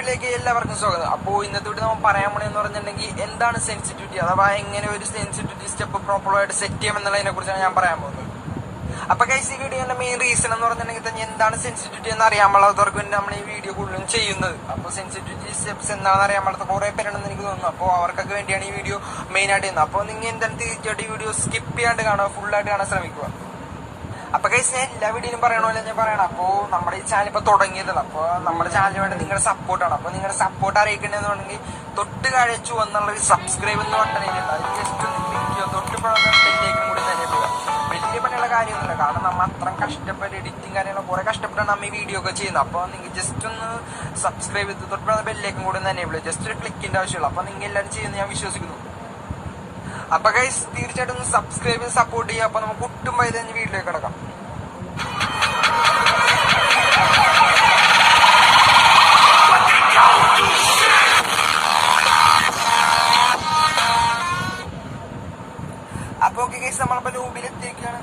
വീഡിയോയിലേക്ക് എല്ലാവർക്കും സ്വാഗതം. അപ്പോൾ ഇന്നത്തെ വീഡിയോ നമ്മൾ പറയാൻ പോണെന്ന് പറഞ്ഞിട്ടുണ്ടെങ്കിൽ എന്താണ് സെൻസിറ്റിവിറ്റി, അഥവാ എങ്ങനെ ഒരു സെൻസിറ്റിവിറ്റി സ്റ്റെപ്പ് പ്രോപ്പറായിട്ട് സെറ്റ് ചെയ്യാം എന്നുള്ളതിനെ കുറിച്ചാണ് ഞാൻ പറയാൻ പോകുന്നത്. അപ്പൊ ഗൈസ്, ഈ വീഡിയോന്റെ മെയിൻ റീസൺ എന്ന് പറഞ്ഞിട്ടുണ്ടെങ്കിൽ തന്നെ എന്താണ് സെൻസിറ്റിവിറ്റി എന്ന് അറിയാൻ പാടാത്തവർക്ക് വേണ്ടി നമ്മൾ ഈ വീഡിയോ കൂടുതലും ചെയ്യുന്നത്. അപ്പോൾ സെൻസിറ്റിവിറ്റി സ്റ്റെപ്സ് എന്താണെന്ന് അറിയാൻ പാടാത്ത കുറെ പേരുണ്ടെന്ന് എനിക്ക് തോന്നുന്നു. അപ്പോൾ അവർക്കൊക്കെ വേണ്ടിയാണ് ഈ വീഡിയോ മെയിൻ ആയിട്ട് ചെയ്യുന്നത്. അപ്പോൾ നിങ്ങൾ എന്താണ് തീർച്ചയായിട്ടും ഈ വീഡിയോ സ്കിപ്പ് ചെയ്യാണ്ട് കാണുക, ഫുള്ളായിട്ട് കാണാൻ ശ്രമിക്കുക. അപ്പൊ ഗൈസ്, ഞാൻ എല്ലാ വീഡിയോയിലും പറയണമല്ലോ ഞാൻ പറയണം. അപ്പോൾ നമ്മുടെ ഈ ചാനൽ ഇപ്പൊ തുടങ്ങിയതല്ല. അപ്പോൾ നമ്മുടെ ചാനലിന് വേണ്ടി നിങ്ങളുടെ സപ്പോർട്ടാണ്. അപ്പോൾ നിങ്ങളുടെ സപ്പോർട്ട് അറിയിക്കണമെന്നുണ്ടെങ്കിൽ തൊട്ട് താഴെ ചുവന്നുള്ളൊരു സബ്സ്ക്രൈബ് എന്ന് പറഞ്ഞിട്ടുണ്ട്. അത് ജസ്റ്റ് ഒന്ന് ക്ലിക്ക് ചെയ്യുക. തൊട്ട് ബെല്ലേക്കും കൂടി തന്നെ പോവുക. വലിയ പണിയുള്ള കാര്യമൊന്നുമില്ല, കാരണം നമ്മൾ അത്രയും കഷ്ടപ്പെട്ട് എഡിറ്റിങ് കാര്യങ്ങളും കുറെ കഷ്ടപ്പെട്ടാണ് നമ്മൾ ഈ വീഡിയോ ഒക്കെ ചെയ്യുന്നത്. അപ്പോൾ നിങ്ങൾ ജസ്റ്റ് ഒന്ന് സബ്സ്ക്രൈബ് ചെയ്ത് തൊട്ട് ബെല്ലേക്കും കൂടി തന്നെ പോവുക. ജസ്റ്റ് ഒരു ക്ലിക്കിന്റെ ആവശ്യമുള്ളൂ. അപ്പോൾ നിങ്ങൾ എല്ലാവരും ചെയ്യുന്നത് ഞാൻ വിശ്വസിക്കുന്നു. അപ്പൊ ഗൈസ്, തീർച്ചയായിട്ടും ഒന്ന് സബ്സ്ക്രൈബ് ചെയ്ത് സപ്പോർട്ട് ചെയ്യുക. അപ്പൊ നമുക്ക് ഒട്ടും വൈകി തന്നെ വീട്ടിലേക്ക് കിടക്കാം. അപ്പൊ ഓക്കെ ഗൈസ്, നമ്മളിപ്പോ ലൂബിലെത്തിയിരിക്കുകയാണ്.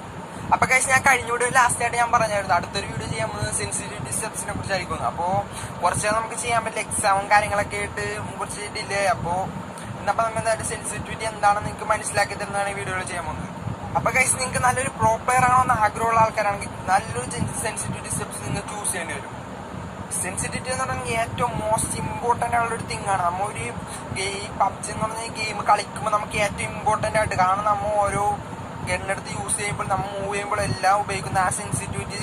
അപ്പൊ ഗൈസ്, ഞാൻ കഴിഞ്ഞ വീഡിയോ ലാസ്റ്റ് ആയിട്ട് ഞാൻ പറഞ്ഞായിരുന്നു അടുത്തൊരു വീഡിയോ ചെയ്യാൻ പോകുന്നത് സെൻസിറ്റിവിറ്റി സ്റ്റെപ്സിനെ കുറിച്ചായിരിക്കും. അപ്പൊ കുറച്ച് നമുക്ക് ചെയ്യാൻ പറ്റില്ല, എക്സാമും കാര്യങ്ങളൊക്കെ ആയിട്ട് കുറച്ച് ഡിലേ. അപ്പൊ ഇന്നപ്പോ നമ്മൾ എന്തായാലും സെൻസിറ്റിവിറ്റി എന്താണെന്ന് നിങ്ങൾക്ക് മനസ്സിലാക്കി തരുന്നതാണ് ഈ വീഡിയോയിൽ ചെയ്യാൻ പോകുന്നത്. അപ്പൊ ഗൈസ്, നിങ്ങൾക്ക് നല്ലൊരു പ്രോ പ്ലെയർ ആണോന്ന് ആഗ്രഹമുള്ള ആൾക്കാരാണെങ്കിൽ നല്ലൊരു സെൻസിറ്റിവിറ്റി സ്റ്റെപ്സ് നിങ്ങൾ ചൂസ് ചെയ്യേണ്ടി വരും. സെൻസിറ്റിവിറ്റി എന്ന് പറഞ്ഞാൽ ഏറ്റവും മോസ്റ്റ് ഇമ്പോർട്ടന്റ് ആയിട്ടുള്ള ഒരു തിങ് ആണ്. നമ്മൾ ഒരു PUBG എന്ന് പറഞ്ഞ ഗെയിം കളിക്കുമ്പോൾ നമുക്ക് ഏറ്റവും ഇമ്പോർട്ടന്റ് ആയിട്ട്, കാരണം നമ്മൾ ഓരോ ഗണ്ണെടുത്ത് യൂസ് ചെയ്യുമ്പോൾ നമ്മൾ മൂവ് ചെയ്യുമ്പോൾ എല്ലാം ഉപയോഗിക്കുന്ന ആ സെൻസിറ്റിവിറ്റി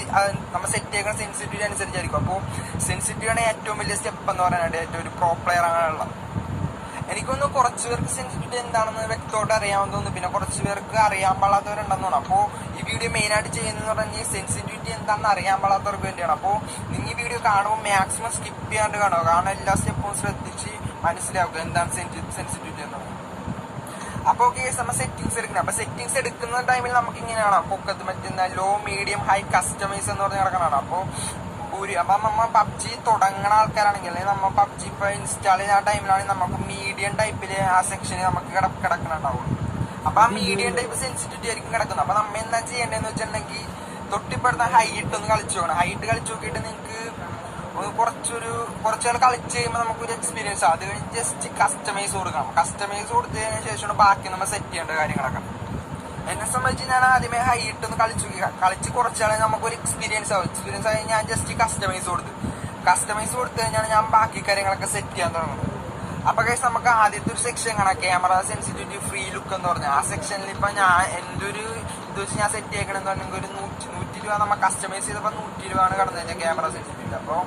നമ്മൾ സെറ്റ് ചെയ്യുന്ന സെൻസിറ്റിവിറ്റി അനുസരിച്ചായിരിക്കും. അപ്പോൾ സെൻസിറ്റിവിറ്റി ആണ് ഏറ്റവും വലിയ സ്റ്റെപ്പ് എന്ന് പറയാനായിട്ട് ഏറ്റവും ഒരു പ്രോ പ്ലെയർ ആകാനുള്ള. എനിക്കൊന്ന് കുറച്ച് പേർക്ക് സെൻസിറ്റിവിറ്റി എന്താണെന്ന് വ്യക്തമായിട്ട് അറിയാമെന്ന് തോന്നുന്നു. പിന്നെ കുറച്ച് പേർക്ക് അറിയാൻ പാടാത്തവരുണ്ടെന്ന് തോന്നുന്നു. അപ്പോൾ ഈ വീഡിയോ മെയിൻ ആയിട്ട് ചെയ്യുന്നതെന്ന് പറഞ്ഞാൽ സെൻസിറ്റിവിറ്റി എന്താണെന്ന് അറിയാൻ പാടാത്തവർക്ക് വേണ്ടിയാണ്. അപ്പോൾ നിങ്ങൾ ഈ വീഡിയോ കാണുമ്പോൾ മാക്സിമം സ്കിപ്പ് ചെയ്യാണ്ട് കാണുക, കാരണം എല്ലാ സ്റ്റെപ്പും ശ്രദ്ധിച്ച് മനസ്സിലാക്കുക എന്താണ് സെൻസിറ്റിവിറ്റി എന്ന്. അപ്പോൾ ഓക്കെ, നമ്മൾ സെറ്റിംഗ്സ് എടുക്കണം. അപ്പൊ സെറ്റിംഗ്സ് എടുക്കുന്ന ടൈമിൽ നമുക്ക് ഇങ്ങനെയാണ് പൊക്കത്ത് പറ്റുന്ന ലോ, മീഡിയം, ഹൈ, കസ്റ്റമൈസ് എന്ന് പറഞ്ഞ് കിടക്കണതാണ്. അപ്പോൾ അപ്പൊ നമ്മ PUBG തുടങ്ങണ ആൾക്കാരാണെങ്കിൽ, അല്ലെങ്കിൽ നമ്മ PUBG ഇപ്പൊ ഇൻസ്റ്റാൾ ചെയ്യുന്ന ടൈമിലാണെങ്കിൽ നമുക്ക് മീഡിയം ടൈപ്പില് ആ സെക്ഷന് നമുക്ക് കിടക്കണുണ്ടാവുള്ളൂ. അപ്പൊ ആ മീഡിയം ടൈപ്പ് സെൻസിറ്റിവിറ്റി ആയിരിക്കും കിടക്കുന്നത്. അപ്പൊ നമ്മ എന്താ ചെയ്യേണ്ടതെന്ന് വെച്ചിട്ടുണ്ടെങ്കിൽ തൊട്ടിപ്പെടുന്ന ഹൈറ്റ് ഒന്ന് കളിച്ചു നോക്കണം. ഹൈറ്റ് കളിച്ചു നോക്കിയിട്ട് നിങ്ങൾക്ക് കുറച്ചുകൾ കളിച്ച് കഴിയുമ്പോൾ നമുക്കൊരു എക്സ്പീരിയൻസ് ആവും. അത് കഴിഞ്ഞ് ജസ്റ്റ് കസ്റ്റമൈസ് കൊടുക്കണം. കസ്റ്റമൈസ് കൊടുത്തതിന് ശേഷമാണ് ബാക്കി നമ്മൾ സെറ്റ് ചെയ്യേണ്ട കാര്യങ്ങളൊക്കെ. എന്നെ സംബന്ധിച്ച് ഞാൻ ആദ്യമേ ഹൈറ്റ് ഒന്ന് കളിച്ച് കുറച്ചാളെ നമുക്കൊരു എക്സ്പീരിയൻസ് ആവും. എക്സ്പീരിയൻസ് ആയി ഞാൻ ജസ്റ്റ് കസ്റ്റമൈസ് കൊടുത്തു കഴിഞ്ഞാണ് ഞാൻ ബാക്കി കാര്യങ്ങളൊക്കെ സെറ്റ് ചെയ്യാൻ തുടങ്ങുന്നത്. അപ്പൊ ഗൈസ്, നമുക്ക് ആദ്യത്തെ ഒരു സെക്ഷൻ കാണാം, ക്യാമറ സെൻസിറ്റിവിറ്റി ഫ്രീ ലുക്ക് എന്ന് പറഞ്ഞാൽ. ആ സെക്ഷനിൽ ഇപ്പൊ ഞാൻ എന്റെ ഒരു ഇത് വെച്ച് ഞാൻ സെറ്റ് ചെയ്യണമെന്ന് പറഞ്ഞെങ്കിൽ ഒരു 100 രൂപ നമ്മൾ കസ്റ്റമൈസ് ചെയ്തപ്പോൾ 100 രൂപയാണ് കടന്നു കഴിഞ്ഞാൽ ക്യാമറ സെൻസിറ്റിവിറ്റി. അപ്പോൾ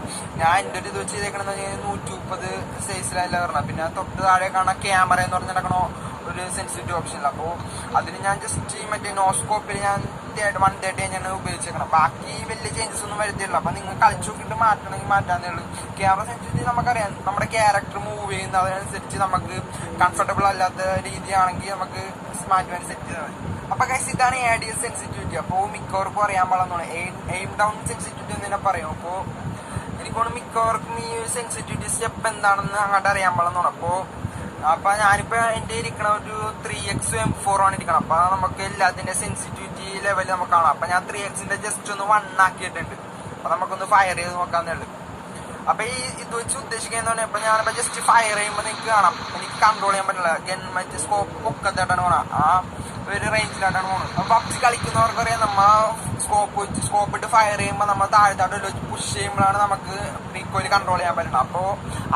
ഞാൻ എൻ്റെ ഒരു ഇത് വെച്ച് ചെയ്തേക്കണെന്ന് പറഞ്ഞാൽ 130 സൈസിലല്ല പറഞ്ഞത്. പിന്നെ തൊട്ട് താഴെ കാണാൻ ക്യാമറ എന്ന് പറഞ്ഞിടക്കണോ ഒരു സെൻസിറ്റീവ് ഓപ്ഷനില്ല. അപ്പോൾ അതിന് ഞാൻ ജസ്റ്റ് മറ്റേ നോസ്കോപ്പിൽ ഞാൻ 130 ഞാൻ ഉപയോഗിച്ചേക്കണം. ബാക്കി വലിയ ചേഞ്ചസ് ഒന്നും വരുത്തില്ല. അപ്പൊ നിങ്ങൾ കളിച്ചു നോക്കിയിട്ട് മാറ്റണമെങ്കിൽ മാറ്റാന്നേ ഉള്ളൂ. ക്യാമറ സെൻസിറ്റിവിറ്റി നമുക്കറിയാം, നമ്മുടെ ക്യാരക്ടർ മൂവ് ചെയ്യുന്ന അതിനനുസരിച്ച് നമുക്ക് കംഫർട്ടബിൾ അല്ലാത്ത രീതിയാണെങ്കിൽ നമുക്ക് മാറ്റുവാൻ സെറ്റ് ചെയ്താൽ മതി. അപ്പൊ ഗൈസ്, ഇതാണ് ADS സെൻസിറ്റിവിറ്റി. അപ്പോൾ മിക്കവർക്കും അറിയാൻ പാടുന്നതാണ് എയിം ഡൗൺ സെൻസിറ്റിവിറ്റി എന്ന് തന്നെ പറയും. അപ്പോൾ എനിക്കോട് മിക്കവർക്കും ഈ ഒരു സെൻസിറ്റിവിറ്റി സ്റ്റെപ്പ് എന്താണെന്ന് അങ്ങോട്ട് അറിയാൻ പാടുന്നതാണ്. അപ്പൊ ഞാനിപ്പോ എന്റെ ഇരിക്കണ ഒരു 3x M4 ആണ് ഇരിക്കണം. അപ്പൊ നമുക്ക് എല്ലാത്തിന്റെ സെൻസിറ്റിവിറ്റി ലെവൽ നമുക്ക് കാണാം. അപ്പൊ ഞാൻ 3xന്റെ ജസ്റ്റ് ഒന്ന് 1 ആക്കിയിട്ടുണ്ട്. അപ്പൊ നമുക്കൊന്ന് ഫയർ ചെയ്ത് നോക്കാന്നേ ഉള്ളു. അപ്പൊ ഈ ഇത് വെച്ച് ഉദ്ദേശിക്കുന്നത് പറഞ്ഞാൽ, ഇപ്പൊ ഞാനിപ്പോ ജസ്റ്റ് ഫയർ ചെയ്യുമ്പോൾ നിങ്ങൾക്ക് കാണാം എനിക്ക് കൺട്രോൾ ചെയ്യാൻ പറ്റില്ല. മറ്റേ സ്കോപ്പ് പൊക്കത്തായിട്ടാണ് പോണത്, ആ ഒരു റേഞ്ചിലായിട്ടാണ് പോകുന്നത്. അപ്പൊ PUBG കളിക്കുന്നവർക്കറിയാം, നമ്മ സ്കോപ്പ് ഇട്ട് ഫയർ ചെയ്യുമ്പോൾ നമ്മൾ താഴത്തോട്ട് പുഷ് ചെയ്യുമ്പോഴാണ് നമുക്ക് റീകോയിൽ കൺട്രോൾ ചെയ്യാൻ പറ്റുന്നത്. അപ്പോൾ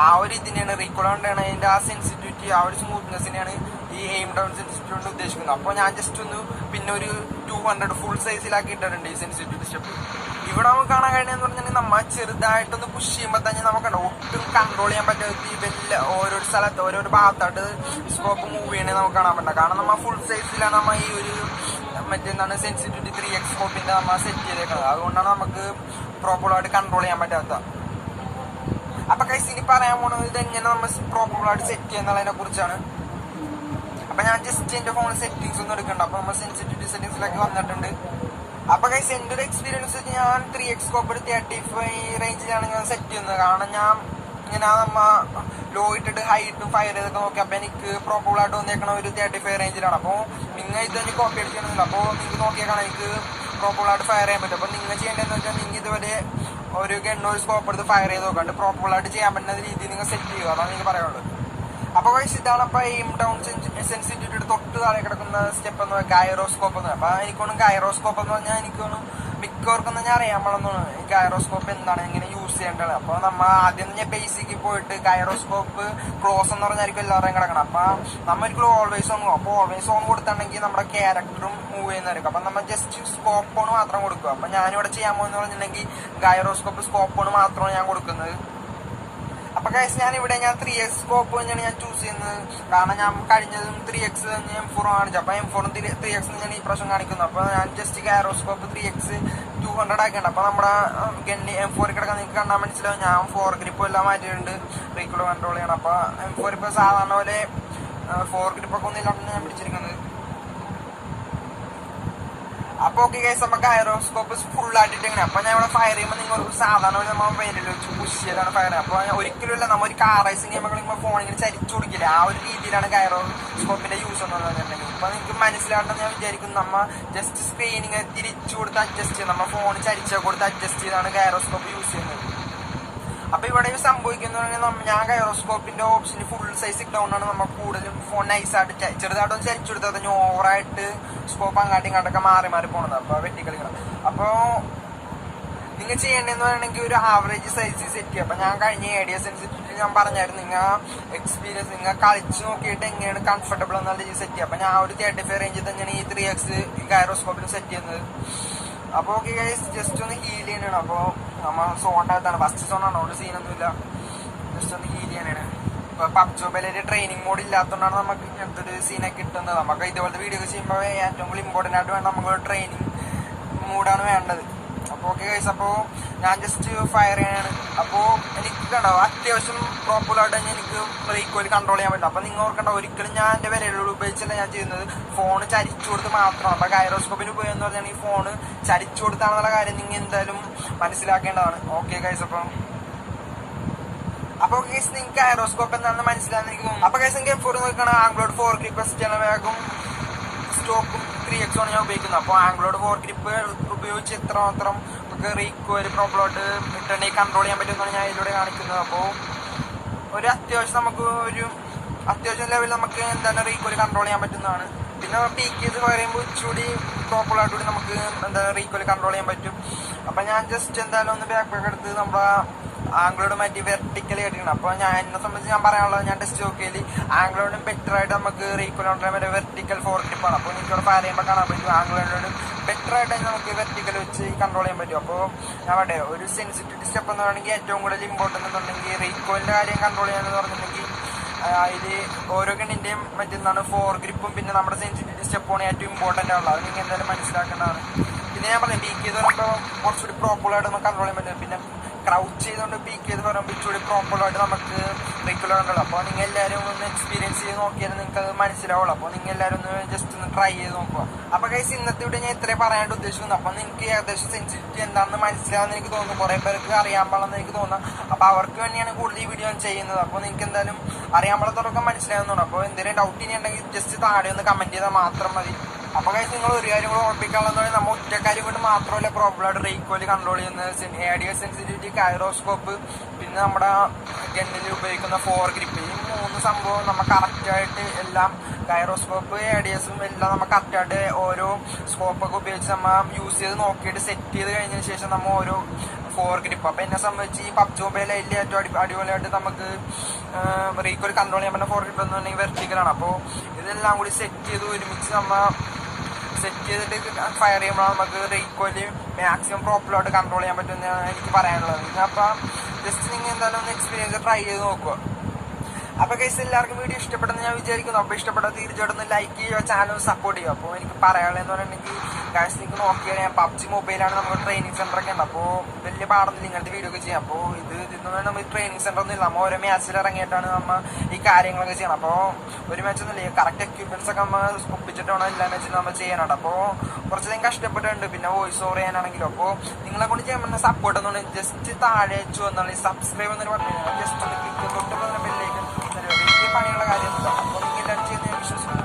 ആ ഒരു ഇതിനെയാണ് റീകോൾ കൊണ്ടാണ് അതിന്റെ ആ സെൻസിറ്റിവിറ്റി, ആ ഒരു സ്മൂത്ത്നെസ്സിനെയാണ് ഈ എയിം ഡൗൺ സെൻസിറ്റിവിറ്റി കൊണ്ട് ഉദ്ദേശിക്കുന്നത്. അപ്പോൾ ഞാൻ ജസ്റ്റ് ഒന്ന് പിന്നെ ഒരു 200 ഫുൾ സൈസിലാക്കി ഇട്ടിട്ടുണ്ട് ഈ സെൻസിറ്റിവിറ്റി സ്റ്റെപ്പ്. ഇവിടെ നമുക്ക് കാണാൻ കഴിയുന്നതെന്ന് പറഞ്ഞാൽ നമ്മൾ ചെറുതായിട്ടൊന്ന് പുഷ് ചെയ്യുമ്പോൾ തന്നെ നമുക്ക് ഒട്ടും കൺട്രോൾ ചെയ്യാൻ പറ്റാത്ത ഓരോ സ്ഥലത്ത് ഓരോ ഭാഗത്തായിട്ട് സ്കോപ്പ് മൂവ് ചെയ്യണേ നമുക്ക് കാണാൻ പറ്റില്ല. കാരണം നമ്മൾ ഫുൾ സൈസിലാണ് നമ്മൾ ഈ ഒരു മറ്റെന്താണ് സെൻസിറ്റിവിറ്റി 3x സ്കോപ്പിന്റെ നമ്മൾ സെറ്റ് ചെയ്തേക്കുന്നത്. അതുകൊണ്ടാണ് നമുക്ക് പ്രോപ്പറായിട്ട് കൺട്രോൾ ചെയ്യാൻ പറ്റാത്ത. അപ്പൊ ഗൈസ്, ഇനി പറയാൻ പോകുന്നത് ഇതെങ്ങനെ നമ്മൾ പ്രോപ്പറായിട്ട് സെറ്റ് ചെയ്യുന്നതിനെ കുറിച്ചാണ്. അപ്പൊ ഞാൻ ജസ്റ്റ് എന്റെ ഫോണിൽ സെറ്റിംഗ്സ് ഒന്നും എടുക്കണ്ട. അപ്പൊ നമ്മൾ സെൻസിറ്റിവിറ്റി സെറ്റിംഗ്സിലേക്ക് വന്നിട്ടുണ്ട്. അപ്പൊ ഗൈസ്, എന്റെ ഒരു എക്സ്പീരിയൻസ് വെച്ച് ഞാൻ 3x സ്കോപ്പ് 35 റേഞ്ചിലാണ് ഞാൻ സെറ്റ് ചെയ്യുന്നത്. കാരണം ഞാൻ ഇങ്ങനെ നമ്മ ലോ ഇട്ടിട്ട് ഹൈറ്റും ഫയർ ചെയ്തൊക്കെ നോക്കി. അപ്പൊ എനിക്ക് പ്രോപ്പറായിട്ട് വന്നേക്കണ ഒരു 35 റേഞ്ചിലാണ്. അപ്പോൾ നിങ്ങൾ ഇത് എനിക്ക് കോപ്പി അടിച്ചിരുന്നില്ല. അപ്പോൾ നിങ്ങൾക്ക് നോക്കിയേക്കാണ് എനിക്ക് പ്രോപ്പറായിട്ട് ഫയർ ചെയ്യാൻ പറ്റും. അപ്പൊ നിങ്ങൾ ചെയ്യേണ്ടതെന്ന് വെച്ചാൽ നിങ്ങൾ ഇതുവരെ ഒരു ഗണ്ണ് ഒരു സ്കോപ്പ് എടുത്ത് ഫയർ ചെയ്ത് നോക്കാണ്ട് പ്രോപ്പറായിട്ട് ചെയ്യാൻ പറ്റുന്ന രീതിയിൽ നിങ്ങൾ സെറ്റ് ചെയ്യുക. അതാണ് എനിക്ക് പറയാനുള്ളത്. അപ്പൊ ഇതാണ് അപ്പൊ എയിം ഡൗൺ സെൻസിറ്റിവിറ്റിയുടെ തൊട്ട് താഴെ കിടക്കുന്ന സ്റ്റെപ്പ് എന്ന് പറയുന്നത് ഗൈറോസ്കോപ്പ് എന്ന്. അപ്പൊ എനിക്കൊന്നും ഗൈറോസ്കോപ്പ് എന്ന് പറഞ്ഞാൽ എനിക്കൊന്നും മിക്കവർക്കൊന്നും ഞാൻ അറിയാൻ പാടുന്നതാണ് ഈ ഗൈറോസ്കോപ്പ് എന്താണ്, എങ്ങനെ യൂസ് ചെയ്യേണ്ടത്. അപ്പൊ നമ്മൾ ആദ്യം ഞാൻ ബേസിക്കിൽ പോയിട്ട് ഗൈറോസ്കോപ്പ് ക്ലോസ് എന്ന് പറഞ്ഞായിരിക്കും എല്ലാവരെയും കിടക്കണം. അപ്പൊ നമ്മൊരിക്കലും ഓൾവേസ് ഓൺ. അപ്പൊ ഓൾവേസ് ഓൺ കൊടുത്തിട്ടുണ്ടെങ്കിൽ നമ്മുടെ ക്യാരക്ടറും മൂവ് ചെയ്യുന്നതായിരിക്കും. അപ്പൊ നമ്മൾ ജസ്റ്റ് സ്കോപ്പ് ഓൺ മാത്രം കൊടുക്കുക. അപ്പൊ ഞാനിവിടെ ചെയ്യാൻ പോകുന്ന പറഞ്ഞിട്ടുണ്ടെങ്കിൽ ഗൈറോസ്കോപ്പ് സ്കോപ്പ് ഓൺ മാത്രമാണ് ഞാൻ കൊടുക്കുന്നത്. അപ്പൊ ഗൈസ് ഞാൻ 3x സ്കോപ്പ് തന്നെയാണ് ഞാൻ ചൂസ് ചെയ്യുന്നത്. കാരണം ഞാൻ കഴിഞ്ഞതും 3x M4 കാണിച്ചു. അപ്പൊ M4 3x ഞാൻ ഈ പ്രാവശ്യം കാണിക്കുന്നു. അപ്പൊ ഞാൻ ജസ്റ്റ് ഗൈറോസ്കോപ്പ് 3x 200 ആക്കിയുണ്ട്. അപ്പൊ നമ്മുടെ M4 കിടക്കാൻ നിങ്ങൾക്ക് കണ്ടാൽ മനസ്സിലാവും. ഞാൻ 4 ഗ്രിപ്പ് എല്ലാം മാറ്റിയിട്ടുണ്ട് റീക്കോൾ കൺട്രോൾ ചെയ്യണം. അപ്പൊ M4 ഇപ്പൊ സാധാരണ പോലെ 4 ഗ്രിപ്പൊക്കെ ഒന്നും ഇല്ലാണ്ടാണ് ഞാൻ പിടിച്ചിരിക്കുന്നത്. അപ്പൊ ഓക്കെ ഗൈസ്, നമുക്ക് ഗൈറോസ്കോപ്പ് ഫുൾ ആയിട്ട് എങ്ങനെ. അപ്പൊ ഞാൻ ഇവിടെ ഫയർ ചെയ്യുമ്പോൾ നിങ്ങൾ സാധാരണ നമ്മൾ വെയിലിൽ വെച്ച് പുഷ് ചെയ്താണ് ഫയർ ചെയ്യുക. അപ്പൊ ഒരിക്കലും ഇല്ല നമ്മൾ ഒരു കാർ റൈസിങ് ചെയ്യുമ്പോൾ ഫോണിങ്ങനെ ചരിച്ചു കൊടുക്കില്ല. ആ ഒരു രീതിയിലാണ് ഗൈറോസ്കോപ്പിന്റെ യൂസ് എന്ന് പറഞ്ഞിട്ടുണ്ടെങ്കിൽ. അപ്പൊ നിങ്ങൾക്ക് മനസ്സിലാവട്ടെന്ന് ഞാൻ വിചാരിക്കുന്നു. നമ്മ ജസ്റ്റ് സ്ക്രീനിങ് തിരിച്ചു കൊടുത്ത് അഡ്ജസ്റ്റ് ചെയ്ത് നമ്മൾ ഫോൺ ചരിച്ച കൊടുത്ത് അഡ്ജസ്റ്റ് ചെയ്താണ് ഗൈറോസ്കോപ്പ് യൂസ് ചെയ്യുന്നത്. അപ്പൊ ഇവിടെ സംഭവിക്കുന്ന ഞാൻ ഗൈറോസ്കോപ്പിന്റെ ഓപ്ഷന് ഫുൾ സൈസ് ഡൗൺ ആണ്. നമ്മൾ കൂടുതലും ഫോൺ നൈസായിട്ട് ചെറുതായിട്ടൊന്ന് ചരിച്ചു കൊടുത്താൽ തന്നെ ഓവറായിട്ട് സ്കോപ്പ് അങ്ങാട്ടും ഇങ്ങോട്ടൊക്കെ മാറി മാറി പോണത്. അപ്പൊ വെട്ടിക്കളിക്കണം. അപ്പൊ നിങ്ങൾ ചെയ്യേണ്ടതെന്ന് പറയണമെങ്കിൽ ഒരു ആവറേജ് സൈസ് സെറ്റ് ചെയ്യുക. അപ്പൊ ഞാൻ കഴിഞ്ഞ ഏഡിയ സെൻസിറ്റിവിറ്റി ഞാൻ പറഞ്ഞായിരുന്നു, നിങ്ങൾ എക്സ്പീരിയൻസ് നിങ്ങൾ കളിച്ച് നോക്കിയിട്ട് എങ്ങനെയാണ് കംഫർട്ടബിൾ എന്നുള്ള രീതിയിൽ സെറ്റ് ചെയ്യുക. അപ്പൊ ഞാൻ ഒരു 35 റേഞ്ചിൽ തന്നെയാണ് ഈ 3x ഗൈറോസ്കോപ്പിൽ സെറ്റ് ചെയ്യുന്നത്. അപ്പൊ ഓക്കെ ഗൈസ്, ജസ്റ്റ് ഒന്ന് ഹീൽ ചെയ്യാനാണ്. അപ്പൊ നമ്മൾ സോണിനകത്താണ്, ഫസ്റ്റ് സോണാണ്, അവിടെ സീനൊന്നുമില്ല. ജസ്റ്റ് ഒന്ന് ഹീൽ ചെയ്യാനാണ്. ഇപ്പൊ PUBG മൊബൈലിൽ ട്രെയിനിങ് മോഡ് ഇല്ലാത്തതുകൊണ്ടാണ് നമുക്ക് ഇങ്ങനത്തെ ഒരു സീനൊക്കെ കിട്ടുന്നത്. നമുക്ക് ഇതുപോലത്തെ വീഡിയോ ചെയ്യുമ്പോൾ ഏറ്റവും കൂടുതൽ ഇമ്പോർട്ടൻ്റ് ആയിട്ട് വേണ്ട നമുക്ക് ട്രെയിനിങ് മോഡാണ് വേണ്ടത്. അപ്പോൾ ഓക്കെ ഗൈസ്, അപ്പോൾ ഞാൻ ജസ്റ്റ് ഫയർ ചെയ്യാനാണ്. അപ്പോൾ എനിക്ക് കണ്ടോ അത്യാവശ്യം പ്രോപ്പറായിട്ട് തന്നെ എനിക്ക് റീക്കോയിൽ കൺട്രോൾ ചെയ്യാൻ പറ്റും. അപ്പോൾ നിങ്ങൾ ഓർക്കണ്ട, ഒരിക്കലും ഞാൻ എൻ്റെ വിരലുകൾ ഉപയോഗിച്ചല്ല ഞാൻ ചെയ്യുന്നത്, ഫോൺ ചരിച്ചു കൊടുത്ത് മാത്രമാണ്. അപ്പോൾ ഗൈറോസ്കോപ്പിന് ഉപയോഗം പറഞ്ഞാൽ ഈ ഫോൺ ചരിച്ചു കൊടുത്താണെന്നുള്ള കാര്യം നിങ്ങൾ എന്തായാലും മനസ്സിലാക്കേണ്ടതാണ്. ഓക്കെ ഗൈസ്, അപ്പോൾ ഗൈസ് നിങ്ങൾക്ക് ഗൈറോസ്കോപ്പ് എന്താണെന്ന് മനസ്സിലാകുന്ന എനിക്ക് തോന്നുന്നു. അപ്പോൾ ഗൈസ് എനിക്ക് M4 നോക്കണം, ആംഗ്ലോഡ് 4 ഗ്രിപ്പ് വേഗം സ്റ്റോക്കും 3x ആണ് ഞാൻ ഉപയോഗിക്കുന്നത്. അപ്പോൾ ആംഗ്ലോഡ് 4 ഗ്രിപ്പ് ഉപയോഗിച്ച് എത്രമാത്രം നമുക്ക് റീക്കോയിൽ പ്രോപ്പറായിട്ട് റിട്ടേണിൽ കൺട്രോൾ ചെയ്യാൻ പറ്റുമെന്നാണ് ഞാൻ ഇതിലൂടെ കാണിക്കുന്നത്. അപ്പോൾ ഒരു അത്യാവശ്യം ലെവലിൽ നമുക്ക് എന്താണ് റീക്കോയിൽ കൺട്രോൾ ചെയ്യാൻ പറ്റുന്നതാണ്. പിന്നെ PKs പറയുമ്പോൾ ഇച്ചിരി പ്രോപ്പറായിട്ട് നമുക്ക് എന്താ റീക്കോയിൽ കൺട്രോൾ ചെയ്യാൻ പറ്റും. അപ്പം ഞാൻ ജസ്റ്റ് എന്തായാലും ഒന്ന് ബാക്ക് എടുത്ത് നമ്മുടെ ആംഗ്ലോഡ് മാറ്റി വെർട്ടിക്കലി ആയിട്ടാണ്. അപ്പോൾ എന്നെ സംബന്ധിച്ച് ഞാൻ പറയാനുള്ളത്, ഞാൻ ടെസ്റ്റ് നോക്കിയാൽ ആംഗ്ലോഡിനും ബെറ്റർ ആയിട്ട് നമുക്ക് റീക്കോയിൽ കൺട്രോൾ ചെയ്യാൻ പറ്റും വെർട്ടിക്കൽ 4 ഗ്രിപ്പാണ്. അപ്പോൾ എനിക്കവിടെ ഫയർ ചെയ്യുമ്പോൾ കാണാൻ പറ്റും ആംഗ്ലോഡിനും ബെറ്റർ ആയിട്ട് നമുക്ക് വെർട്ടിക്കൽ വെച്ച് കൺട്രോൾ ചെയ്യാൻ പറ്റും. അപ്പോൾ ഞാൻ പറയാം, ഒരു സെൻസിറ്റിവിറ്റി സ്റ്റെപ്പ് എന്ന് പറയുകയാണെങ്കിൽ ഏറ്റവും കൂടുതൽ ഇമ്പോർട്ടൻ്റ് എന്നുണ്ടെങ്കിൽ റീക്കോയിലിൻ്റെ കാര്യം കൺട്രോൾ ചെയ്യാനെന്ന് പറഞ്ഞിട്ടുണ്ടെങ്കിൽ അതിൽ ഓരോ ഗണ്ണിൻ്റെയും മറ്റെന്താണ് 4 ഗ്രിപ്പും പിന്നെ നമ്മുടെ സെൻസിറ്റിവിറ്റി സ്റ്റെപ്പാണ് ഏറ്റവും ഇമ്പോർട്ടൻ്റ് ആവുള്ളത്. അത് നിങ്ങൾ എന്തായാലും മനസ്സിലാക്കേണ്ടതാണ്. പിന്നെ ഞാൻ പറഞ്ഞു PK എന്ന് പറയുമ്പോൾ കുറച്ചുകൂടി പ്രോപ്പറായിട്ട് നമുക്ക് കൺട്രോൾ ചെയ്യാൻ പറ്റും. പിന്നെ ക്രൗച്ച് ചെയ്തുകൊണ്ട് PK എന്ന് പറയുമ്പോൾ ഇച്ചിരി പ്രോപ്പറായിട്ട് നമുക്ക് റെഗുലർ ഉണ്ടല്ലോ. അപ്പോൾ നിങ്ങൾ എല്ലാവരും ഒന്ന് എക്സ്പീരിയൻസ് ചെയ്ത് നോക്കിയാൽ നിങ്ങൾക്ക് അത് മനസ്സിലാവുള്ളൂ. അപ്പോൾ നിങ്ങൾ എല്ലാവരും ഒന്ന് ജസ്റ്റ് ഒന്ന് ട്രൈ ചെയ്ത് നോക്കുക. അപ്പോൾ ഗൈസ്, ഇന്നത്തെ ഇവിടെ ഞാൻ ഇത്രയും പറയാനായിട്ട് ഉദ്ദേശിക്കുന്നു. അപ്പോൾ നിങ്ങൾക്ക് ഏകദേശം സെൻസിറ്റിവിറ്റി എന്താണെന്ന് മനസ്സിലാവുമെന്ന് എനിക്ക് തോന്നുന്നു. കുറേ പേർക്ക് അറിയാൻ പാടില്ലെന്ന് എനിക്ക് തോന്നുന്നു. അപ്പോൾ അവർക്ക് വേണ്ടിയാണ് കൂടുതൽ ഈ വീഡിയോ ചെയ്യുന്നത്. അപ്പോൾ നിങ്ങൾക്ക് എന്തായാലും അറിയാൻ പാടത്തോടൊക്കെ മനസ്സിലാവുന്നതാണ്. അപ്പോൾ എന്തെങ്കിലും ഡൗട്ട് ഇനി ഉണ്ടെങ്കിൽ ജസ്റ്റ് താഴെ ഒന്ന് കമൻറ്റ് ചെയ്താൽ മാത്രം മതി. അപ്പോൾ ഗൈസ്, നിങ്ങൾ ഒരു കാര്യം കൂടെ ഓർപ്പിക്കാനുള്ളതെന്ന് പറഞ്ഞാൽ നമ്മൾ ഒറ്റ കാര്യം കൊണ്ട് മാത്രമല്ല പ്രോപ്പറായിട്ട് റീക്കോയിൽ കൺട്രോൾ ചെയ്യുന്നത്. ADS സെൻസിറ്റിവിറ്റി, ഗൈറോസ്കോപ്പ്, പിന്നെ നമ്മുടെ ഗണ്ണിൽ ഉപയോഗിക്കുന്ന 4 ഗ്രിപ്പ്, ഈ 3 സംഭവം നമ്മൾ കറക്റ്റായിട്ട് എല്ലാം ഗൈറോസ്കോപ്പ് ADSും എല്ലാം നമ്മൾ കറക്റ്റായിട്ട് ഓരോ സ്കോപ്പൊക്കെ ഉപയോഗിച്ച് നമ്മൾ യൂസ് ചെയ്ത് നോക്കിയിട്ട് സെറ്റ് ചെയ്ത് കഴിഞ്ഞതിന് ശേഷം നമ്മൾ ഓരോ 4 ഗ്രിപ്പ്. അപ്പോൾ എന്നെ സംബന്ധിച്ച് ഈ PUBG മൊബൈലിൽ ഏറ്റവും അടിപൊളിയായിട്ട് നമുക്ക് റീക്കോയിൽ കൺട്രോൾ ചെയ്യാൻ പറ്റുന്ന 4 ഗ്രിപ്പ് എന്ന് പറഞ്ഞാൽ വെർട്ടിക്കലാണ്. അപ്പോൾ ഇതെല്ലാം കൂടി സെറ്റ് ചെയ്ത് ഒരുമിച്ച് നമ്മൾ സെറ്റ് ചെയ്തിട്ട് ഫയർ ചെയ്യുമ്പോൾ നമുക്ക് റീക്കോയിൽ മാക്സിമം പ്രോപ്പറായിട്ട് കൺട്രോൾ ചെയ്യാൻ പറ്റുമെന്നാണ് എനിക്ക് പറയാനുള്ളത്. അപ്പോൾ ജസ്റ്റ് നിങ്ങൾ എന്തായാലും ഒന്ന് എക്സ്പീരിയൻസ് ട്രൈ ചെയ്ത് നോക്കുക. അപ്പോൾ ഗൈസ്, എല്ലാവർക്കും വീഡിയോ ഇഷ്ടപ്പെട്ടെന്ന് ഞാൻ വിചാരിക്കുന്നു. അപ്പോൾ ഇഷ്ടപ്പെട്ട തീർച്ചയായിട്ടും ഒന്ന് ലൈക്ക് ചെയ്യുക, ചാനൽ സപ്പോർട്ട് ചെയ്യുക. അപ്പോൾ എനിക്ക് പറയാനുള്ളതെന്ന് പറഞ്ഞിട്ടുണ്ടെങ്കിൽ ഗൈസ്, നിങ്ങൾക്ക് നോക്കിയാൽ ഞാൻ PUBG മൊബൈലാണ് നമുക്ക് ട്രെയിനിങ് സെൻ്ററൊക്കെ ഉണ്ട്. അപ്പോൾ വലിയ പാടൊന്നും ഇങ്ങനത്തെ വീഡിയോ ഒക്കെ ചെയ്യാം. അപ്പോൾ ഇതൊന്നും നമ്മൾ ട്രെയിനിങ് സെൻ്റർ ഒന്നും ഇല്ല. നമ്മൾ ഓരോ മാച്ചിൽ ഇറങ്ങിയിട്ടാണ് നമ്മൾ ഈ കാര്യങ്ങളൊക്കെ ചെയ്യണം. അപ്പോൾ ഒരു മാച്ചൊന്നുമില്ല, കറക്റ്റ് എക്യുപ്മെൻറ്റ്സ് ഒക്കെ നമ്മൾ ഒപ്പിച്ചിട്ട് വേണം എല്ലാ മാച്ചിലും നമ്മൾ ചെയ്യാനുണ്ട്. അപ്പോൾ കുറച്ചധികം കഷ്ടപ്പെട്ടിട്ടുണ്ട്. പിന്നെ വോയിസ് ഓവർ ചെയ്യാനാണെങ്കിലും. അപ്പോൾ നിങ്ങളെ കൊണ്ട് ചെയ്യാൻ പറ്റുന്ന സപ്പോർട്ട് എന്നുണ്ടെങ്കിൽ ജസ്റ്റ് താഴെ വെച്ചു വന്നാൽ സബ്സ്ക്രൈബ് എന്നൊരു പറഞ്ഞു ജസ്റ്റ് ഒന്ന് ക്ലിക്ക് തൊട്ട് ബെല്ലേക്ക് വലിയ പണിയുള്ള കാര്യമൊന്നുമില്ല. അപ്പോൾ നിങ്ങൾ എല്ലാവരും ചെയ്യുന്ന ഞാൻ വിശ്വസിക്കുന്നു.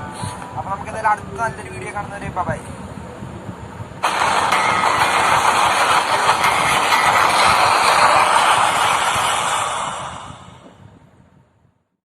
അപ്പോൾ നമുക്ക് എന്തായാലും അടുത്ത നല്ലൊരു വീഡിയോ കാണുന്നവരെ ബൈ.